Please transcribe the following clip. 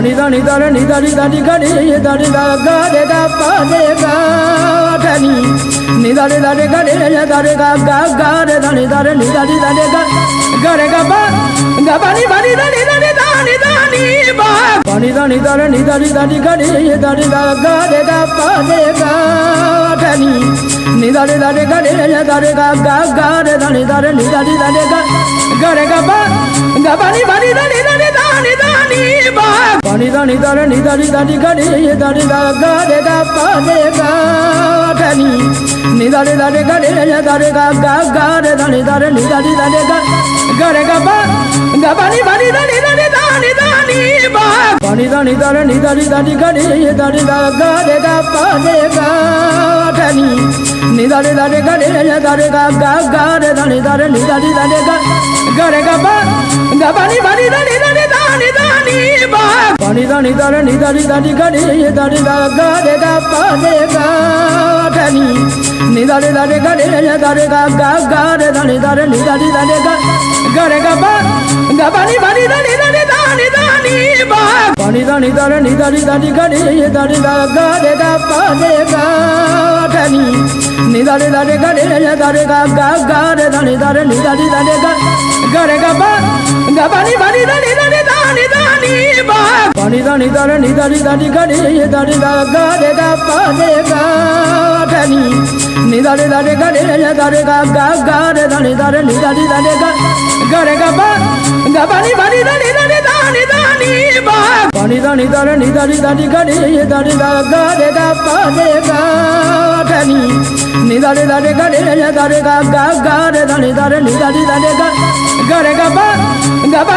ni da ni da re ni da ni da ni ga ni da ni da ga re ga pa re ga da ni da re ga re da re ga re da ni da re ni da re ga re ga pa ni ba ni da ni da ni ba ni da re ni da ni ga ni da ni da ga re ga pa re ga da ni da re ga re da re ga re da ni da re ga re ga pa ni ba ni da ni ba ni da re ni da ni ga ni da ni da ga re ga pa re ga da ni da re ga re da re ga re da ni da re ga re ga pa ni ba ni da ni ba ni da re ni da ni ga ni da ni da ga re ga pa re ga da ni da re ga re da re ga re da ni da re ga re ga pa ni ba ni da ni ba ni da re ni da ni ga ni da ni da ga re ga pa re ga da ni da re ga re da re ga re da ni da re ga re ga pa ni ba ni da ni ba ni da re ni da ni ga ni da ni da ga re ga pa re ga da ni da re ga re da re ga re da ni da re ga re ga pa ni ba ni da ni ba ni da re ni da ni ga ni da ni da ga re ga pa re ga da ni da re ga re da re ga re da ni da re ga re ga pa ni ba ni da ni ba ni da re ni da ni ga ni da ni da ga re ga pa re ga da ni da re ga re da re ga re da ni da re ga re ga pa